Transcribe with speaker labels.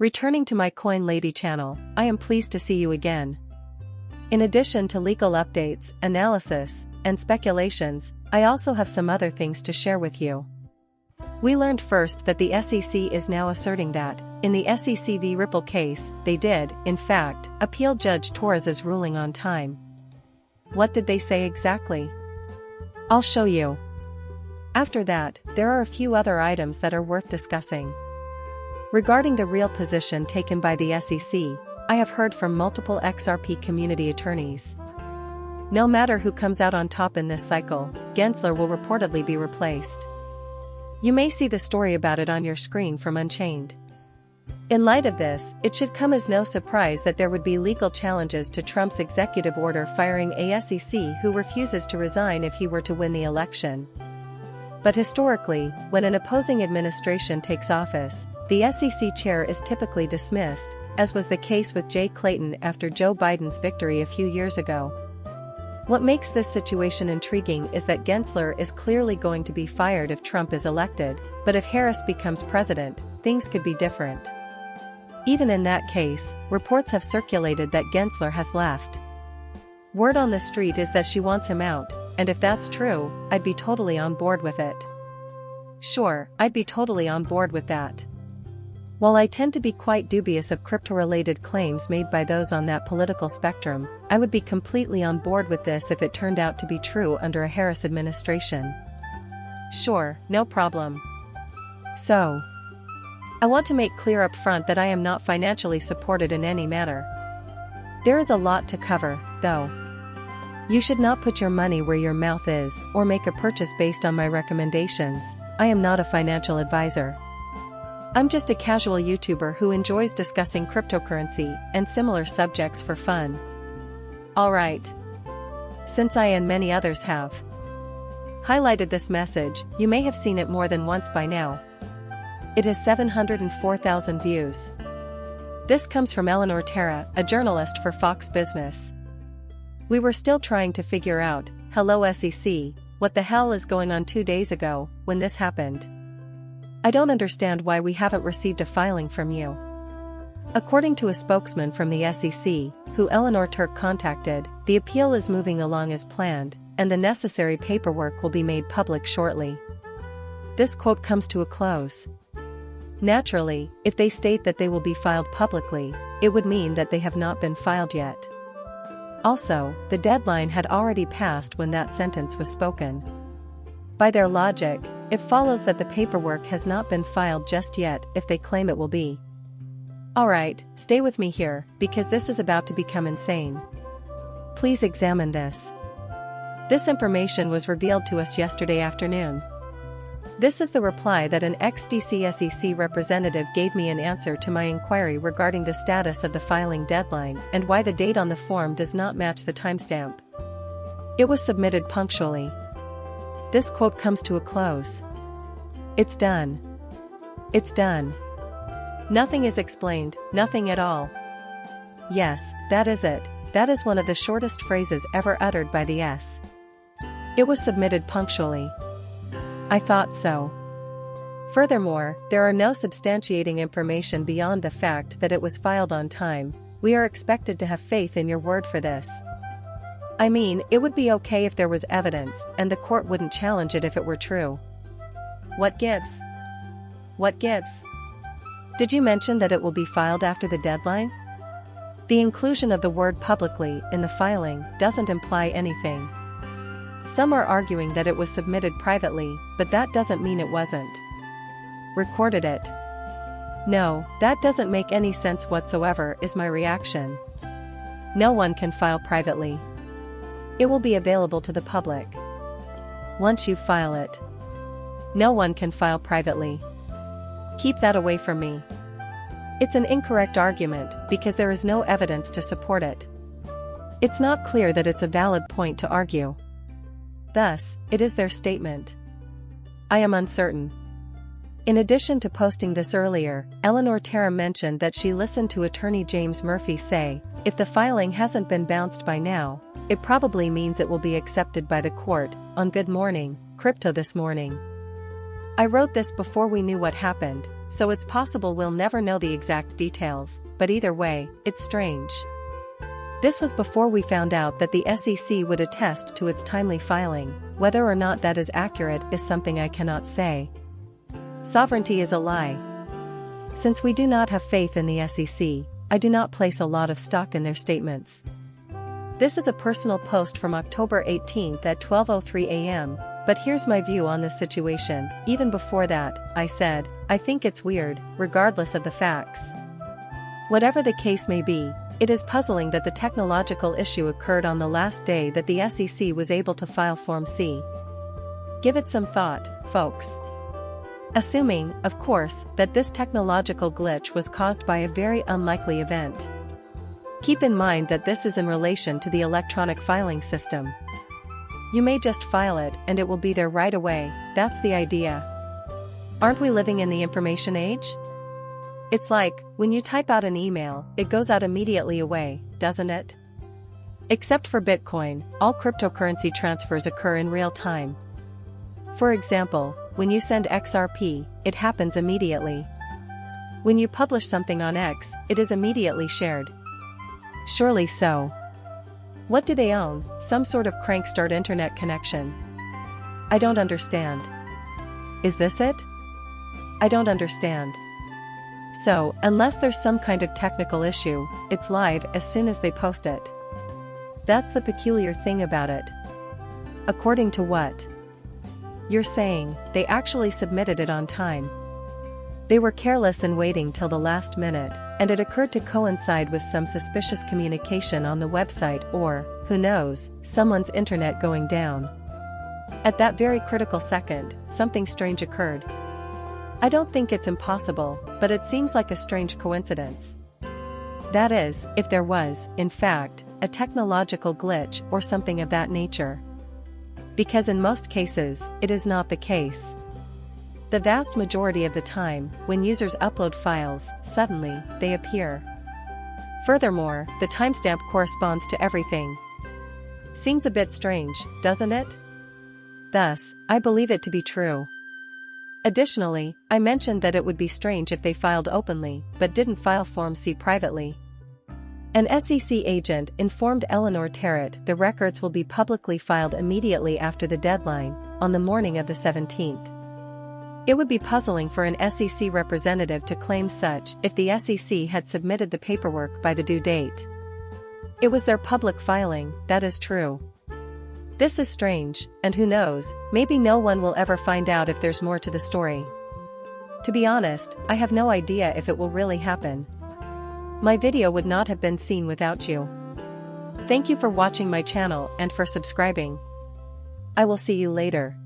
Speaker 1: Returning to my Coin Lady channel, I am pleased to see you again. In addition to legal updates, analysis, and speculations, I also have some other things to share with you. We learned first that the SEC is now asserting that, in the SEC v. Ripple case, they did, in fact, appeal Judge Torres's ruling on time. What did they say exactly? I'll show you. After that, there are a few other items that are worth discussing. Regarding the real position taken by the SEC, I have heard from multiple XRP community attorneys. No matter who comes out on top in this cycle, Gensler will reportedly be replaced. You may see the story about it on your screen from Unchained. In light of this, it should come as no surprise that there would be legal challenges to Trump's executive order firing a SEC who refuses to resign if he were to win the election. But historically, when an opposing administration takes office, the SEC chair is typically dismissed, as was the case with Jay Clayton after Joe Biden's victory a few years ago. What makes this situation intriguing is that Gensler is clearly going to be fired if Trump is elected, but if Harris becomes president, things could be different. Even in that case, reports have circulated that Gensler has left. Word on the street is that she wants him out, and if that's true, I'd be totally on board with it. Sure, I'd be totally on board with that. While I tend to be quite dubious of crypto-related claims made by those on that political spectrum, I would be completely on board with this if it turned out to be true under a Harris administration. Sure, no problem. So, I want to make clear up front that I am not financially supported in any manner. There is a lot to cover, though. You should not put your money where your mouth is, or make a purchase based on my recommendations. I am not a financial advisor. I'm just a casual YouTuber who enjoys discussing cryptocurrency and similar subjects for fun. Alright. Since I and many others have highlighted this message, you may have seen it more than once by now. It has 704,000 views. This comes from Eleanor Terra, a journalist for Fox Business. We were still trying to figure out, hello SEC, what the hell is going on 2 days ago, when this happened. I don't understand why we haven't received a filing from you. According to a spokesman from the SEC, who Eleanor Turk contacted, the appeal is moving along as planned, and the necessary paperwork will be made public shortly. This quote comes to a close. Naturally, if they state that they will be filed publicly, it would mean that they have not been filed yet. Also, the deadline had already passed when that sentence was spoken. By their logic, it follows that the paperwork has not been filed just yet if they claim it will be. Alright, stay with me here, because this is about to become insane. Please examine this. This information was revealed to us yesterday afternoon. This is the reply that an ex-DC SEC representative gave me in answer to my inquiry regarding the status of the filing deadline and why the date on the form does not match the timestamp. It was submitted punctually. This quote comes to a close. It's done. It's done. Nothing is explained, nothing at all. Yes, that is it. That is one of the shortest phrases ever uttered by the S. It was submitted punctually. I thought so. Furthermore, there are no substantiating information beyond the fact that it was filed on time. We are expected to have faith in your word for this. I mean, it would be okay if there was evidence, and the court wouldn't challenge it if it were true. What gives? What gives? Did you mention that it will be filed after the deadline? The inclusion of the word publicly in the filing doesn't imply anything. Some are arguing that it was submitted privately, but that doesn't mean it wasn't. Recorded it. No, that doesn't make any sense whatsoever, is my reaction. No one can file privately. It will be available to the public. Once you file it. No one can file privately. Keep that away from me. It's an incorrect argument because there is no evidence to support it. It's not clear that it's a valid point to argue. Thus, it is their statement. I am uncertain. In addition to posting this earlier, Eleanor Terra mentioned that she listened to attorney James Murphy say, if the filing hasn't been bounced by now, it probably means it will be accepted by the court, on Good Morning, Crypto this morning. I wrote this before we knew what happened, so it's possible we'll never know the exact details, but either way, it's strange. This was before we found out that the SEC would attest to its timely filing. Whether or not that is accurate is something I cannot say. Sovereignty is a lie. Since we do not have faith in the SEC, I do not place a lot of stock in their statements. This is a personal post from October 18th at 12:03 a.m., but here's my view on this situation. Even before that, I said, I think it's weird, regardless of the facts. Whatever the case may be, it is puzzling that the technological issue occurred on the last day that the SEC was able to file Form C. Give it some thought, folks. Assuming, of course, that this technological glitch was caused by a very unlikely event. Keep in mind that this is in relation to the electronic filing system. You may just file it and it will be there right away. That's the idea. Aren't we living in the information age? It's like, when you type out an email, it goes out immediately away, doesn't it? Except for Bitcoin, all cryptocurrency transfers occur in real time. For example, when you send XRP, it happens immediately. When you publish something on X, it is immediately shared. Surely so. What do they own? Some sort of crank-start internet connection? I don't understand. Is this it? I don't understand. So, unless there's some kind of technical issue, it's live as soon as they post it. That's the peculiar thing about it. According to what? You're saying, they actually submitted it on time. They were careless in waiting till the last minute, and it occurred to coincide with some suspicious communication on the website or, who knows, someone's internet going down. At that very critical second, something strange occurred. I don't think it's impossible, but it seems like a strange coincidence. That is, if there was, in fact, a technological glitch or something of that nature. Because in most cases, it is not the case. The vast majority of the time, when users upload files, suddenly, they appear. Furthermore, the timestamp corresponds to everything. Seems a bit strange, doesn't it? Thus, I believe it to be true. Additionally, I mentioned that it would be strange if they filed openly, but didn't file Form C privately. An SEC agent informed Eleanor Terrett the records will be publicly filed immediately after the deadline, on the morning of the 17th. It would be puzzling for an SEC representative to claim such if the SEC had submitted the paperwork by the due date. It was their public filing, that is true. This is strange, and who knows, maybe no one will ever find out if there's more to the story. To be honest, I have no idea if it will really happen. My video would not have been seen without you. Thank you for watching my channel and for subscribing. I will see you later.